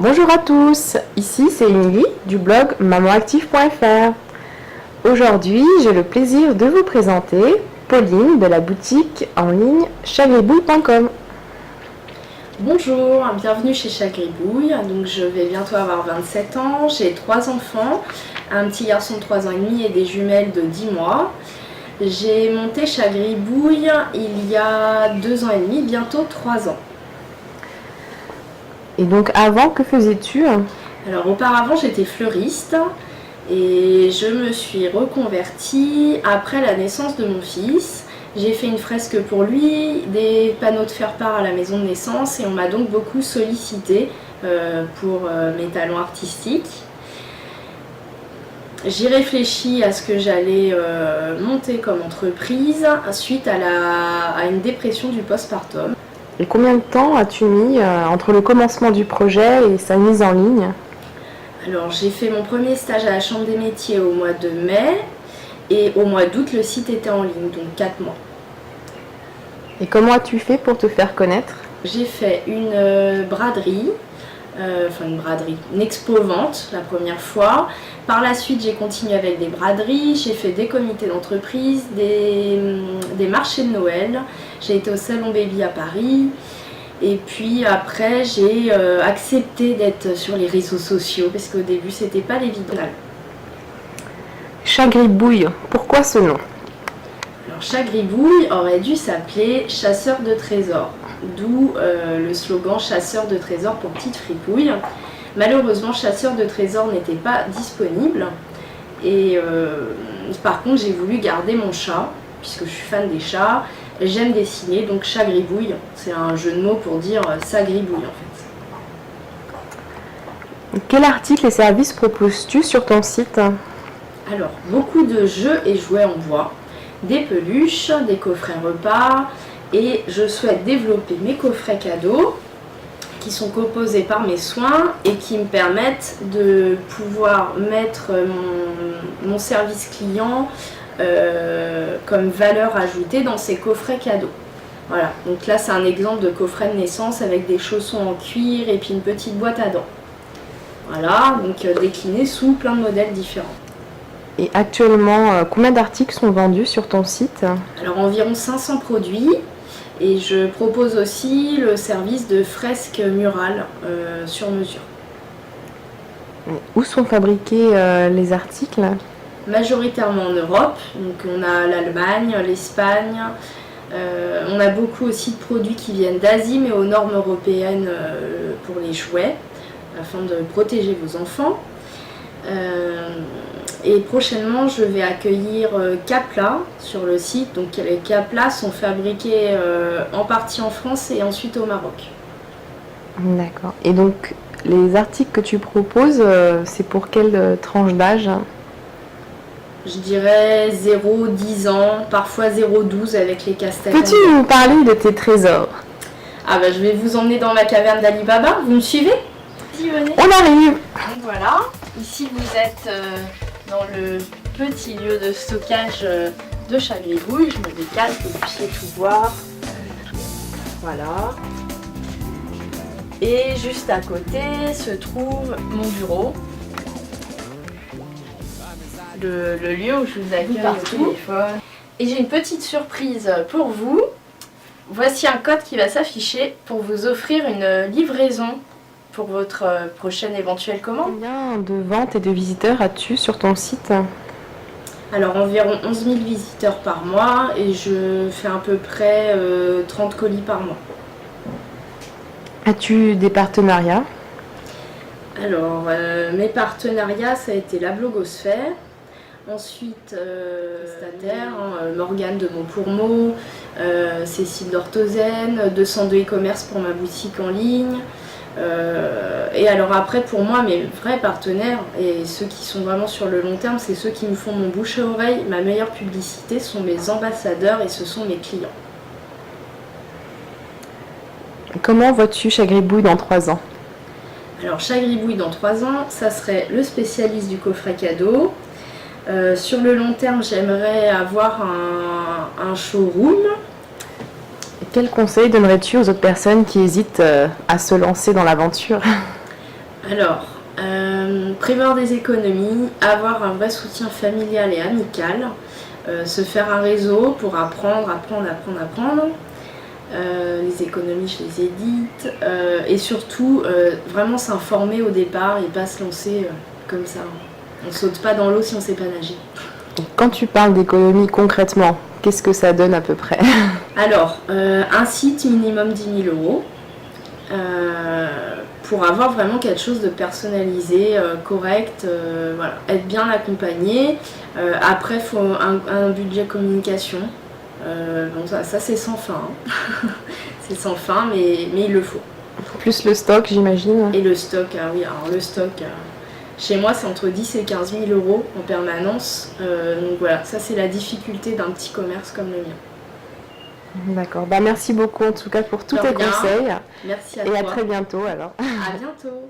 Bonjour à tous, ici c'est Émilie du blog mamanactive.fr. Aujourd'hui, j'ai le plaisir de vous présenter Pauline de la boutique en ligne chagribouille.com. Bonjour, bienvenue chez Chagribouille. Donc je vais bientôt avoir 27 ans, j'ai 3 enfants, un petit garçon de 3 ans et demi et des jumelles de 10 mois. J'ai monté Chagribouille il y a 2 ans et demi, bientôt 3 ans. Et donc avant, que faisais-tu? Alors auparavant j'étais fleuriste et je me suis reconvertie après la naissance de mon fils. J'ai fait une fresque pour lui, des panneaux de faire-part à la maison de naissance et on m'a donc beaucoup sollicité pour mes talents artistiques. J'ai réfléchi à ce que j'allais monter comme entreprise suite à une dépression du postpartum. Et combien de temps as-tu mis entre le commencement du projet et sa mise en ligne? Alors j'ai fait mon premier stage à la Chambre des métiers au mois de mai et au mois d'août le site était en ligne, donc 4 mois. Et comment as-tu fait pour te faire connaître? J'ai fait une braderie, une expo-vente la première fois. Par la suite j'ai continué avec des braderies, j'ai fait des comités d'entreprise, des marchés de Noël, j'ai été au Salon Baby à Paris. Et puis après j'ai accepté d'être sur les réseaux sociaux parce qu'au début c'était pas évident. Chagribouille, pourquoi ce nom? Alors Chagribouille aurait dû s'appeler Chasseur de trésors, d'où le slogan Chasseur de trésors pour petite fripouille. Malheureusement Chasseur de trésors n'était pas disponible et par contre j'ai voulu garder mon chat puisque je suis fan des chats. J'aime dessiner, donc Chagribouille, c'est un jeu de mots pour dire ça gribouille en fait. Quel article et services proposes-tu sur ton site? Alors, beaucoup de jeux et jouets en bois, des peluches, des coffrets repas, et je souhaite développer mes coffrets cadeaux qui sont composés par mes soins et qui me permettent de pouvoir mettre mon service client comme valeur ajoutée dans ces coffrets cadeaux. Voilà, donc là c'est un exemple de coffret de naissance avec des chaussons en cuir et puis une petite boîte à dents. Voilà, donc décliné sous plein de modèles différents. Et actuellement, combien d'articles sont vendus sur ton site? Alors environ 500 produits et je propose aussi le service de fresques murales sur mesure. Où sont fabriqués les articles? Majoritairement en Europe, donc on a l'Allemagne, l'Espagne, on a beaucoup aussi de produits qui viennent d'Asie mais aux normes européennes pour les jouets afin de protéger vos enfants. Et prochainement je vais accueillir Capla sur le site, donc les Capla sont fabriqués en partie en France et ensuite au Maroc. D'accord. Et donc les articles que tu proposes, c'est pour quelle tranche d'âge? Je dirais 0-10 ans, parfois 0-12 avec les casse-têtes. Peux-tu nous parler de tes trésors? Ah bah je vais vous emmener dans ma caverne d'Ali Baba, vous me suivez? Si, venez. On arrive! Donc voilà, ici vous êtes dans le petit lieu de stockage de Chagribouille. Je me décale que vous puissiez tout voir. Voilà. Et juste à côté se trouve mon bureau. Le lieu où je vous accueille au téléphone. Et j'ai une petite surprise pour vous. Voici un code qui va s'afficher pour vous offrir une livraison pour votre prochaine éventuelle commande. Combien de ventes et de visiteurs as-tu sur ton site? Alors environ 11 000 visiteurs par mois et je fais à peu près 30 colis par mois. As-tu des partenariats? Alors mes partenariats ça a été la blogosphère. Ensuite, prestataire, Morgane de Mots pour Mots, Cécile d'Orthozen, 202 e-commerce pour ma boutique en ligne. Et alors après, pour moi, mes vrais partenaires, et ceux qui sont vraiment sur le long terme, c'est ceux qui me font mon bouche à oreille. Ma meilleure publicité sont mes ambassadeurs et ce sont mes clients. Comment vois-tu Chagribouille dans 3 ans? Alors Chagribouille dans 3 ans, ça serait le spécialiste du coffret cadeau. Sur le long terme, j'aimerais avoir un showroom. Quel conseil donnerais-tu aux autres personnes qui hésitent à se lancer dans l'aventure? Alors, prévoir des économies, avoir un vrai soutien familial et amical, se faire un réseau pour apprendre. Les économies, je les ai dites. Et surtout, vraiment s'informer au départ et pas se lancer comme ça. On saute pas dans l'eau si on sait pas nager. Quand tu parles d'économie concrètement, qu'est-ce que ça donne à peu près? Alors, un site minimum 10 000 euros. Pour avoir vraiment quelque chose de personnalisé, correct, voilà, être bien accompagné. Après, il faut un budget communication. Bon, ça c'est sans fin. Hein. C'est sans fin, mais il le faut. Plus le stock, j'imagine. Et le stock, ah oui, alors le stock, chez moi c'est entre 10 et 15 000 euros en permanence. Donc voilà, ça c'est la difficulté d'un petit commerce comme le mien. D'accord, bah merci beaucoup en tout cas pour tous tes conseils. Merci à et toi. à très bientôt alors. À bientôt.